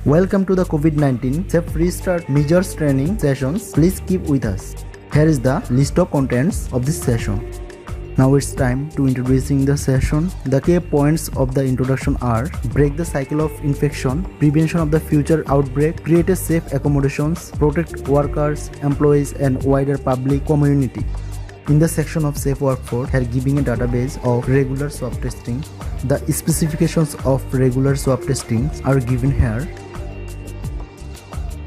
Welcome to the COVID-19 Safe Restart Measures Training Sessions. Please keep with us. Here is the list of contents of this session. Now it's time to introducing the session. The key points of the introduction are: break the cycle of infection, prevention of the future outbreak, create a safe accommodations, protect workers, employees and wider public community. In the section of safe workforce, here giving a database of regular swab testing. The specifications of regular swab testing are given here.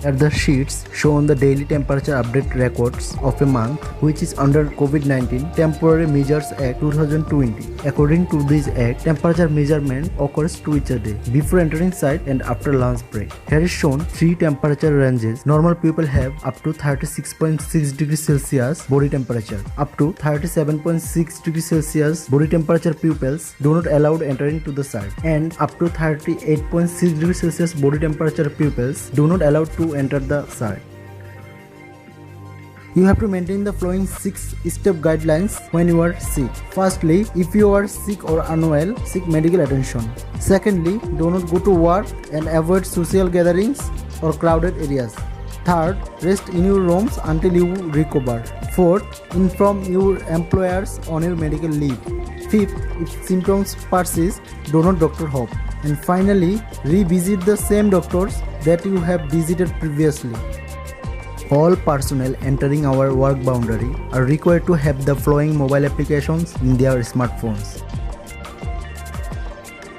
Here the sheets show the daily temperature update records of a month, which is under COVID-19 Temporary Measures Act 2020. According to this act, temperature measurement occurs twice a day, before entering site and after lunch break. Here is shown three temperature ranges. Normal people have up to 36.6 degrees Celsius body temperature, up to 37.6 degrees Celsius body temperature pupils do not allowed entering to the site, and up to 38.6 degrees Celsius body temperature pupils do not allowed to enter the site. You have to maintain the following 6-step guidelines when you are sick. Firstly, if you are sick or unwell, seek medical attention. Secondly, do not go to work and avoid social gatherings or crowded areas. Third, rest in your rooms until you recover. Fourth, inform your employers on your medical leave. Fifth, if symptoms persist, do not doctor hop. And finally, revisit the same doctors that you have visited previously. All personnel entering our work boundary are required to have the following mobile applications in their smartphones.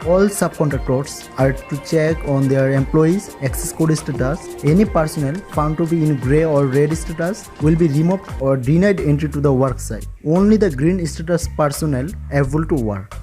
All subcontractors are to check on their employees' access code status. Any personnel found to be in grey or red status will be removed or denied entry to the work site. Only the green status personnel are able to work.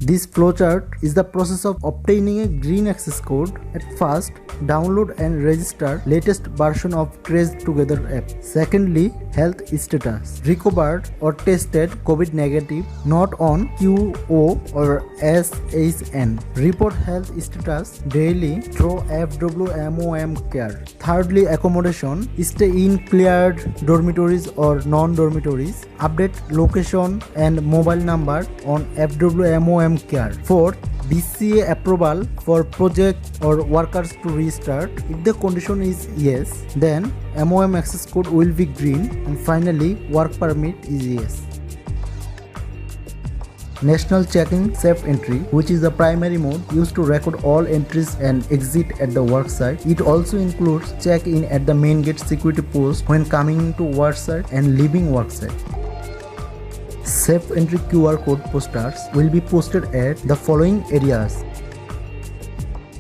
This flowchart is the process of obtaining a green access code. At first, download and register latest version of Trace Together app. Secondly, health status. Recovered or tested COVID negative, not on QO or SHN. Report health status daily through FWMOM care. Thirdly, accommodation. Stay in cleared dormitories or non-dormitories. Update location and mobile number on FWMOM care. Fourth, BCA approval for project or workers to restart. If the condition is yes, then MOM access code will be green, and finally work permit is yes. National Checking Safe Entry, which is the primary mode used to record all entries and exit at the worksite. It also includes check-in at the main gate security post when coming to worksite and leaving worksite. Safe Entry QR code posters will be posted at the following areas.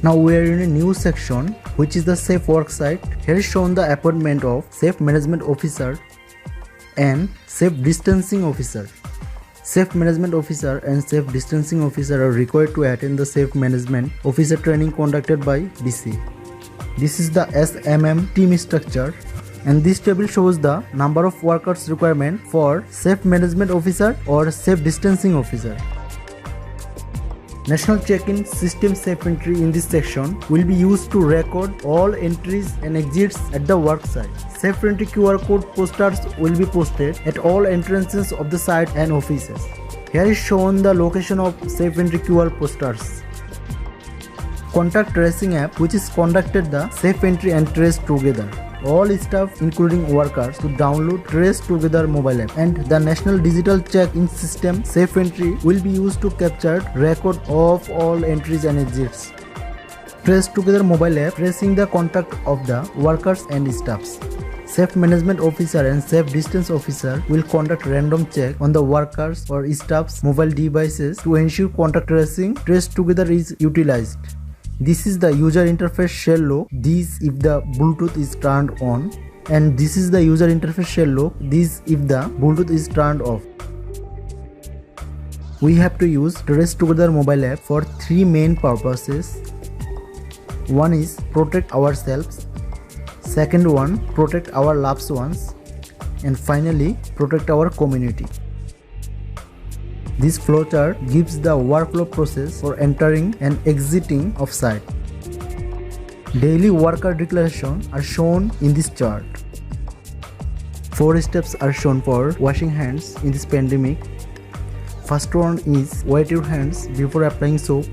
Now we are in a new section, which is the Safe Worksite. Here is shown the appointment of Safe Management Officer and Safe Distancing Officer. Safe Management Officer and Safe Distancing Officer are required to attend the Safe Management Officer training conducted by BC. This is the SMM team structure, and this table shows the number of workers requirement for Safe Management Officer or Safe Distancing Officer. National Check-in System Safe Entry in this section will be used to record all entries and exits at the work site. Safe Entry QR code posters will be posted at all entrances of the site and offices. Here is shown the location of Safe Entry QR posters. Contact Tracing app, which is conducted the Safe Entry and Trace Together. All staff including workers to download Trace Together mobile app, and the National Digital Check-in System Safe Entry will be used to capture record of all entries and exits. Trace Together mobile app tracing the contact of the workers and staffs. Safe Management Officer and Safe Distance Officer will conduct random check on the workers or staff's mobile devices to ensure contact tracing. Trace Together is utilized. This is the user interface shell lock, this if the Bluetooth is turned on, and this is the user interface shell lock, this if the Bluetooth is turned off. We have to use Trace Together mobile app for three main purposes. One is protect ourselves, second one protect our loved ones, and finally protect our community. This flowchart gives the workflow process for entering and exiting of site. Daily worker declaration are shown in this chart. 4 steps are shown for washing hands in this pandemic. First one is wet your hands before applying soap.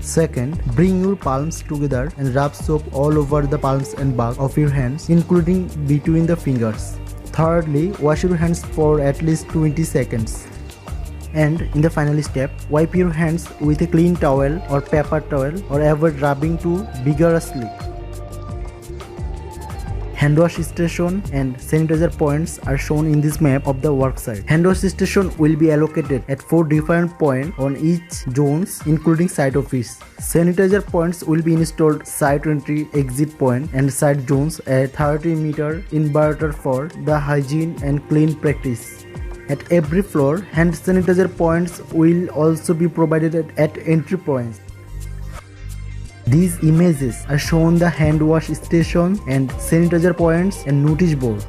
Second, bring your palms together and rub soap all over the palms and back of your hands, including between the fingers. Thirdly, wash your hands for at least 20 seconds. And in the final step, wipe your hands with a clean towel or paper towel or avoid rubbing too vigorously. Hand wash station and sanitizer points are shown in this map of the worksite. Hand wash station will be allocated at 4 different points on each zones, including site office. Sanitizer points will be installed site entry, exit point and site zones at 30-meter inverter for the hygiene and clean practice. At every floor, hand sanitizer points will also be provided at entry points. These images are shown the hand wash station and sanitizer points and notice board.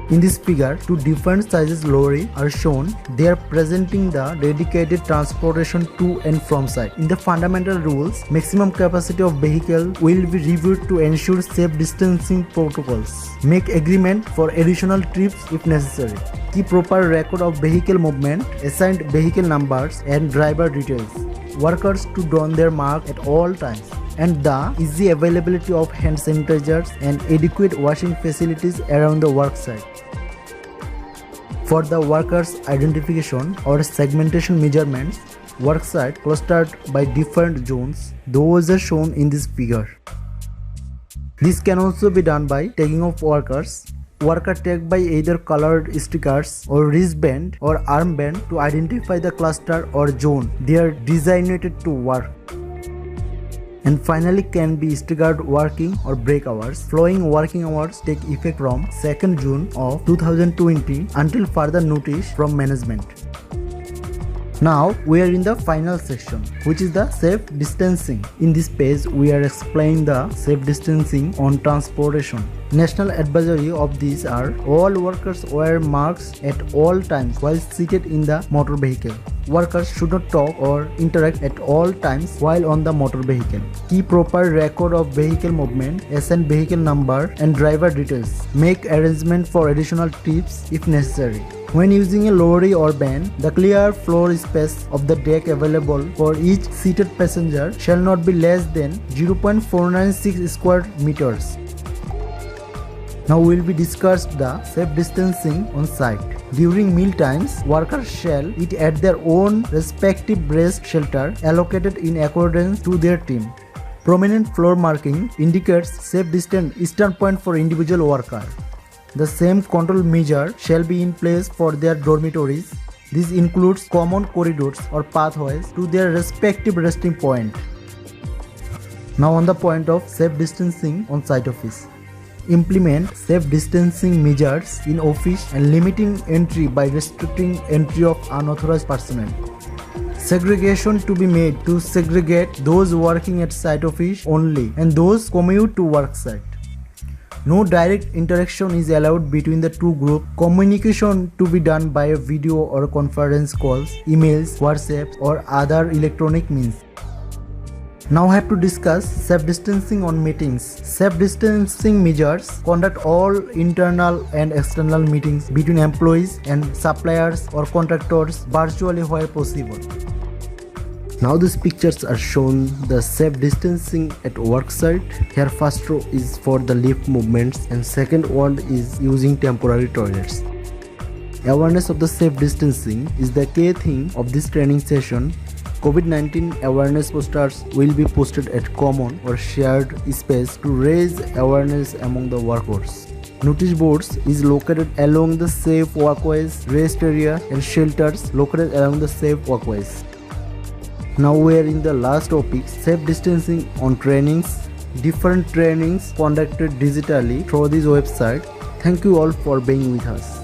In this figure, two different sizes lorry are shown. They are presenting the dedicated transportation to and from site. In the fundamental rules, maximum capacity of vehicle will be reviewed to ensure safe distancing protocols. Make agreement for additional trips if necessary. Keep proper record of vehicle movement, assigned vehicle numbers and driver details. Workers to don their mark at all times, and the easy availability of hand sanitizers and adequate washing facilities around the worksite. For the workers' identification or segmentation measurements, worksite clustered by different zones, those are shown in this figure. This can also be done by tagging of workers. Worker tag by either colored stickers or wristband or armband to identify the cluster or zone they are designated to work. And finally can be staggered working or break hours. Flowing working hours take effect from 2nd June of 2020 until further notice from management. Now we are in the final section, which is the safe distancing. In this page we are explaining the safe distancing on transportation. National advisory of these are: all workers wear masks at all times while seated in the motor vehicle. Workers should not talk or interact at all times while on the motor vehicle. Keep proper record of vehicle movement, assign vehicle number and driver details. Make arrangement for additional trips if necessary. When using a lorry or van, the clear floor space of the deck available for each seated passenger shall not be less than 0.496 square meters. Now we will be discussed the safe distancing on site. During meal times, workers shall eat at their own respective rest shelter allocated in accordance to their team. Prominent floor marking indicates safe distance standpoint for individual worker. The same control measure shall be in place for their dormitories. This includes common corridors or pathways to their respective resting point. Now on the point of safe distancing on site office. Implement safe distancing measures in office and limiting entry by restricting entry of unauthorized personnel. Segregation to be made to segregate those working at site office only and those commute to work site. No direct interaction is allowed between the two groups. Communication to be done by a video or conference calls, emails, WhatsApp or other electronic means. Now I have to discuss safe distancing on meetings. Safe distancing measures conduct all internal and external meetings between employees and suppliers or contractors virtually where possible. Now these pictures are shown the safe distancing at work site. Here first row is for the lift movements and second one is using temporary toilets. Awareness of the safe distancing is the key theme of this training session. COVID-19 awareness posters will be posted at common or shared space to raise awareness among the workers. Notice boards is located along the safe walkways, rest area and shelters located along the safe walkways. Now we are in the last topic, safe distancing on trainings. Different trainings conducted digitally through this website. Thank you all for being with us.